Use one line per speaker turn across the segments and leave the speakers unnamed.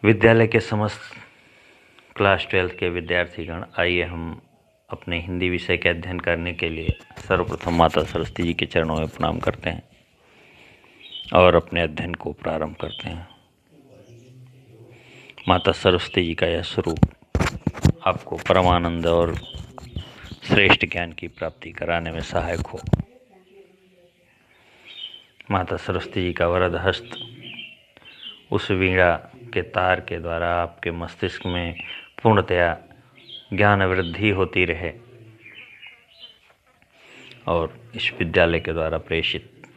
विद्यालय के समस्त क्लास 12 के विद्यार्थीगण, आइए हम अपने हिंदी विषय के अध्ययन करने के लिए सर्वप्रथम माता सरस्वती जी के चरणों में प्रणाम करते हैं और अपने अध्ययन को प्रारंभ करते हैं। माता सरस्वती जी का यह स्वरूप आपको परमानंद और श्रेष्ठ ज्ञान की प्राप्ति कराने में सहायक हो। माता सरस्वती जी का वरद हस्त उस वीणा के तार के द्वारा आपके मस्तिष्क में पूर्णतया ज्ञान वृद्धि होती रहे और इस विद्यालय के द्वारा प्रेषित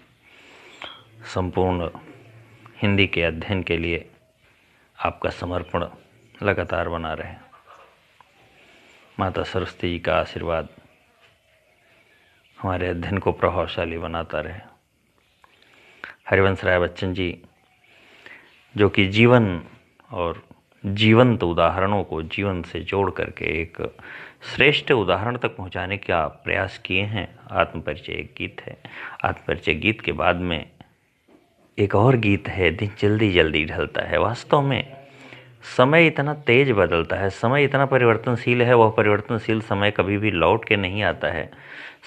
संपूर्ण हिंदी के अध्ययन के लिए आपका समर्पण लगातार बना रहे। माता सरस्वती जी का आशीर्वाद हमारे अध्ययन को प्रभावशाली बनाता रहे। हरिवंश राय बच्चन जी, जो कि जीवन और जीवंत उदाहरणों को जीवन से जोड़ करके एक श्रेष्ठ उदाहरण तक पहुंचाने का प्रयास किए हैं। आत्मपरिचय एक गीत है। आत्मपरिचय गीत के बाद में एक और गीत है, दिन जल्दी जल्दी ढलता है। वास्तव में समय इतना तेज बदलता है, समय इतना परिवर्तनशील है। वह परिवर्तनशील समय कभी भी लौट के नहीं आता है।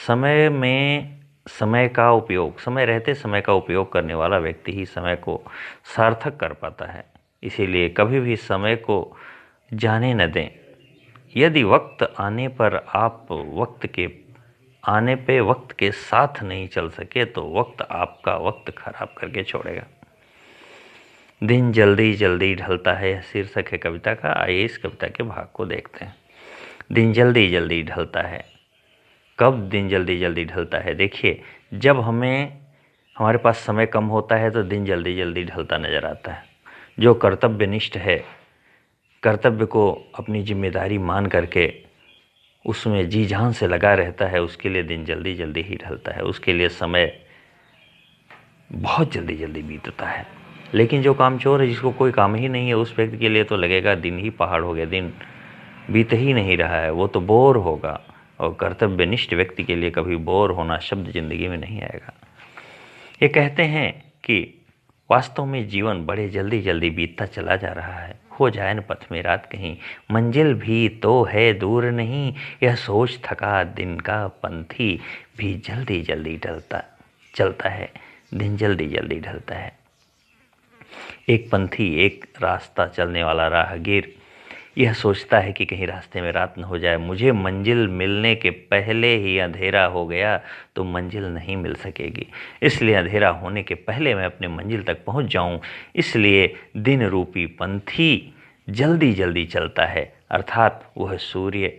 समय में समय का उपयोग, समय रहते समय का उपयोग करने वाला व्यक्ति ही समय को सार्थक कर पाता है। इसीलिए कभी भी समय को जाने न दें। यदि वक्त आने पर आप वक्त के साथ नहीं चल सके तो वक्त आपका वक्त खराब करके छोड़ेगा। दिन जल्दी जल्दी ढलता है, यह शीर्षक है कविता का। आइए इस कविता के भाग को देखते हैं। दिन जल्दी जल्दी ढलता है। कब दिन जल्दी जल्दी ढलता है? देखिए, जब हमारे पास समय कम होता है तो दिन जल्दी जल्दी ढलता नज़र आता है। जो कर्तव्यनिष्ठ है, कर्तव्य को अपनी जिम्मेदारी मान करके उसमें जी जान से लगा रहता है, उसके लिए दिन जल्दी जल्दी ही ढलता है। उसके लिए समय बहुत जल्दी जल्दी बीतता है। लेकिन जो कामचोर है, जिसको कोई काम ही नहीं है, उस व्यक्ति के लिए तो लगेगा दिन ही पहाड़ हो गया, दिन बीत ही नहीं रहा है, वो तो बोर होगा। और कर्तव्यनिष्ठ व्यक्ति के लिए कभी बोर होना शब्द जिंदगी में नहीं आएगा। ये कहते हैं कि वास्तव में जीवन बड़े जल्दी जल्दी बीतता चला जा रहा है। हो जाए न पथ में रात कहीं, मंजिल भी तो है दूर नहीं। यह सोच थका दिन का पंथी भी जल्दी जल्दी चलता है। दिन जल्दी जल्दी ढलता है। एक पंथी, एक रास्ता चलने वाला राहगीर यह सोचता है कि कहीं रास्ते में रात न हो जाए। मुझे मंजिल मिलने के पहले ही अंधेरा हो गया तो मंजिल नहीं मिल सकेगी। इसलिए अंधेरा होने के पहले मैं अपने मंजिल तक पहुंच जाऊं। इसलिए दिन रूपी पंथी जल्दी जल्दी चलता है। अर्थात वह सूर्य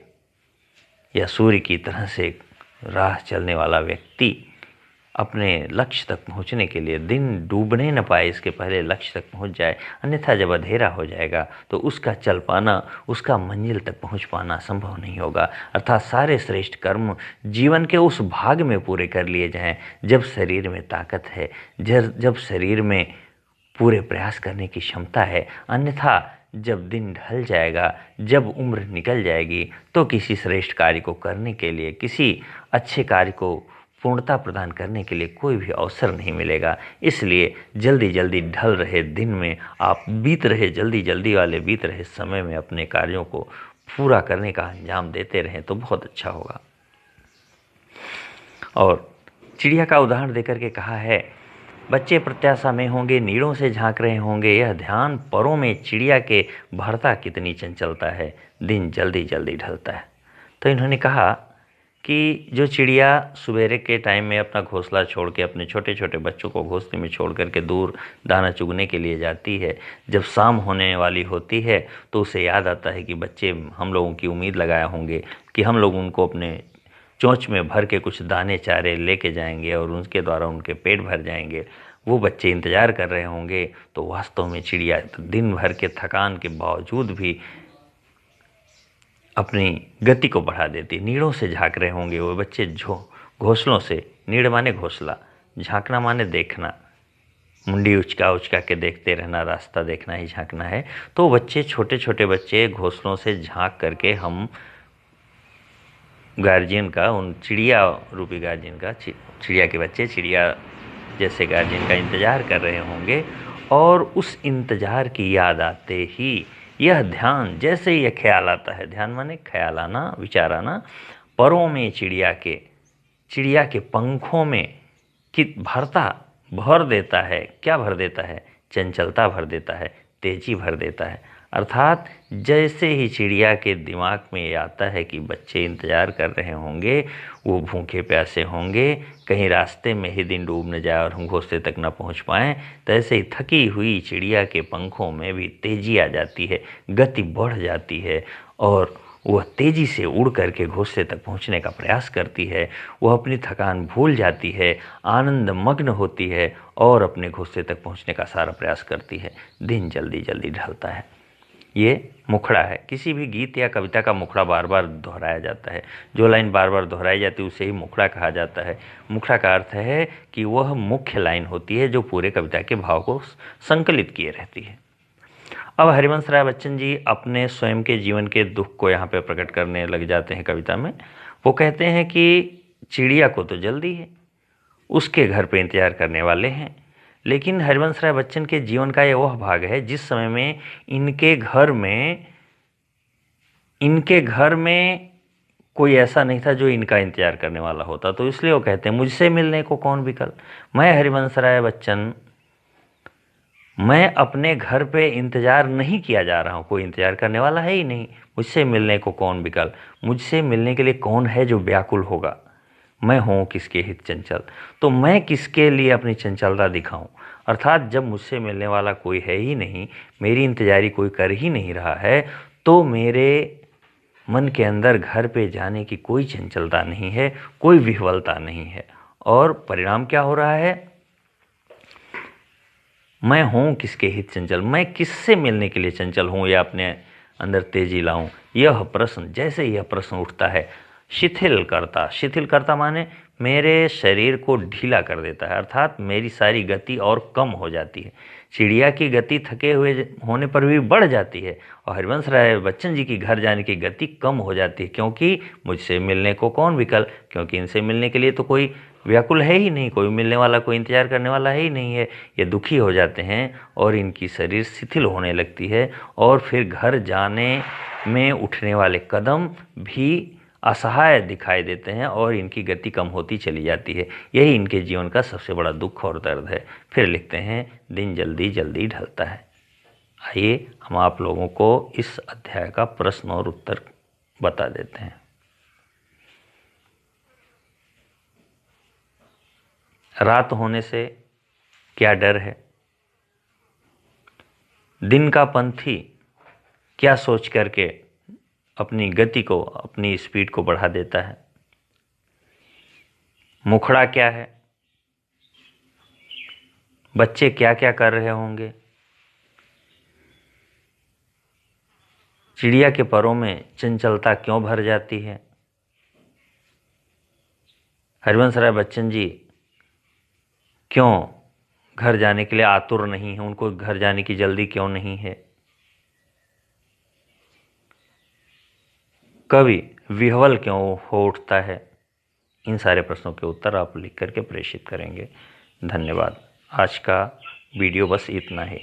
या सूर्य की तरह से राह चलने वाला व्यक्ति अपने लक्ष्य तक पहुंचने के लिए दिन डूबने न पाए, इसके पहले लक्ष्य तक पहुंच जाए। अन्यथा जब अंधेरा हो जाएगा तो उसका चल पाना, उसका मंजिल तक पहुंच पाना संभव नहीं होगा। अर्थात सारे श्रेष्ठ कर्म जीवन के उस भाग में पूरे कर लिए जाएं जब शरीर में ताकत है, जब शरीर में पूरे प्रयास करने की क्षमता है। अन्यथा जब दिन ढल जाएगा, जब उम्र निकल जाएगी, तो किसी श्रेष्ठ कार्य को करने के लिए, किसी अच्छे कार्य को पूर्णता प्रदान करने के लिए कोई भी अवसर नहीं मिलेगा। इसलिए जल्दी जल्दी ढल रहे दिन में आप जल्दी जल्दी वाले बीत रहे समय में अपने कार्यों को पूरा करने का अंजाम देते रहें तो बहुत अच्छा होगा। और चिड़िया का उदाहरण देकर के कहा है, बच्चे प्रत्याशा में होंगे, नीड़ों से झांक रहे होंगे, यह ध्यान परों में चिड़िया के भरता कितनी चंचलता है। दिन जल्दी जल्दी ढलता है। तो इन्होंने कहा कि जो चिड़िया सवेरे के टाइम में अपना घोंसला छोड़ के अपने छोटे छोटे बच्चों को घोंसले में छोड़ करके दूर दाना चुगने के लिए जाती है, जब शाम होने वाली होती है तो उसे याद आता है कि बच्चे हम लोगों की उम्मीद लगाए होंगे कि हम लोग उनको अपने चोंच में भर के कुछ दाने चारे लेके जाएंगे और उनके द्वारा उनके पेट भर जाएंगे। वो बच्चे इंतज़ार कर रहे होंगे। तो वास्तव में चिड़िया दिन भर के थकान के बावजूद भी अपनी गति को बढ़ा देती। नीड़ों से झांक रहे होंगे वो बच्चे, घोंसलों से, नीड़ माने घोंसला, झांकना माने देखना, मुंडी उचका उचका के देखते रहना, रास्ता देखना ही झांकना है। तो बच्चे, छोटे छोटे बच्चे घोंसलों से झांक करके हम गार्जियन का, उन चिड़िया रूपी गार्जियन का, चिड़िया के बच्चे चिड़िया जैसे गार्जियन का इंतज़ार कर रहे होंगे और उस इंतज़ार की याद आते ही यह ध्यान, जैसे यह ख्याल आता है, ध्यान माने ख्याल आना, विचार आना, परों में चिड़िया के पंखों में कि भर देता है। क्या भर देता है? चंचलता भर देता है, तेजी भर देता है। अर्थात जैसे ही चिड़िया के दिमाग में ये आता है कि बच्चे इंतज़ार कर रहे होंगे, वो भूखे प्यासे होंगे, कहीं रास्ते में ही दिन डूब न जाए और हम घोंसले तक न पहुंच पाएं, तैसे ही थकी हुई चिड़िया के पंखों में भी तेजी आ जाती है, गति बढ़ जाती है और वह तेजी से उड़ करके घोंसले तक पहुंचने का प्रयास करती है। वह अपनी थकान भूल जाती है, आनंद मग्न होती है और अपने घोंसले तक पहुंचने का सारा प्रयास करती है। दिन जल्दी जल्दी ढलता है। ये मुखड़ा है। किसी भी गीत या कविता का मुखड़ा बार बार दोहराया जाता है। जो लाइन बार बार दोहराई जाती है उसे ही मुखड़ा कहा जाता है। मुखड़ा का अर्थ है कि वह मुख्य लाइन होती है जो पूरे कविता के भाव को संकलित किए रहती है। अब हरिवंश राय बच्चन जी अपने स्वयं के जीवन के दुख को यहाँ पे प्रकट करने लग जाते हैं कविता में। वो कहते हैं कि चिड़िया को तो जल्दी है, उसके घर पे इंतजार करने वाले हैं, लेकिन हरिवंश राय बच्चन के जीवन का यह वह भाग है जिस समय में इनके घर में कोई ऐसा नहीं था जो इनका इंतजार करने वाला होता। तो इसलिए वो कहते हैं, मुझसे मिलने को कौन विकल्प, मैं हरिवंश राय बच्चन, मैं अपने घर पे इंतजार नहीं किया जा रहा हूँ, कोई इंतजार करने वाला है ही नहीं। मुझसे मिलने को कौन विकल, मुझसे मिलने के लिए कौन है जो व्याकुल होगा। मैं हूँ किसके हित चंचल, तो मैं किसके लिए अपनी चंचलता दिखाऊं। अर्थात जब मुझसे मिलने वाला कोई है ही नहीं, मेरी इंतजारी कोई कर ही नहीं रहा है, तो मेरे मन के अंदर घर पे जाने की कोई चंचलता नहीं है, कोई विह्वलता नहीं है। और परिणाम क्या हो रहा है? मैं हूँ किसके हित चंचल, मैं किससे मिलने के लिए चंचल हूँ या अपने अंदर तेजी लाऊं। यह प्रश्न, जैसे यह प्रश्न उठता है, शिथिल करता माने मेरे शरीर को ढीला कर देता है। अर्थात मेरी सारी गति और कम हो जाती है। चिड़िया की गति थके हुए होने पर भी बढ़ जाती है और हरिवंश राय बच्चन जी की घर जाने की गति कम हो जाती है, क्योंकि मुझसे मिलने को कौन विकल्प, क्योंकि इनसे मिलने के लिए तो कोई व्याकुल है ही नहीं, कोई मिलने वाला, कोई इंतजार करने वाला है ही नहीं है। ये दुखी हो जाते हैं और इनकी शरीर शिथिल होने लगती है और फिर घर जाने में उठने वाले कदम भी असहाय दिखाई देते हैं और इनकी गति कम होती चली जाती है। यही इनके जीवन का सबसे बड़ा दुख और दर्द है। फिर लिखते हैं, दिन जल्दी जल्दी ढलता है। आइए हम आप लोगों को इस अध्याय का प्रश्न और उत्तर बता देते हैं। रात होने से क्या डर है? दिन का पंथी क्या सोच करके अपनी गति को, अपनी स्पीड को बढ़ा देता है? मुखड़ा क्या है? बच्चे क्या क्या कर रहे होंगे? चिड़िया के परों में चंचलता क्यों भर जाती है? हरिवंश राय बच्चन जी क्यों घर जाने के लिए आतुर नहीं है, उनको घर जाने की जल्दी क्यों नहीं है? कवि विह्वल क्यों हो उठता है? इन सारे प्रश्नों के उत्तर आप लिख करके प्रेषित करेंगे। धन्यवाद। आज का वीडियो बस इतना ही।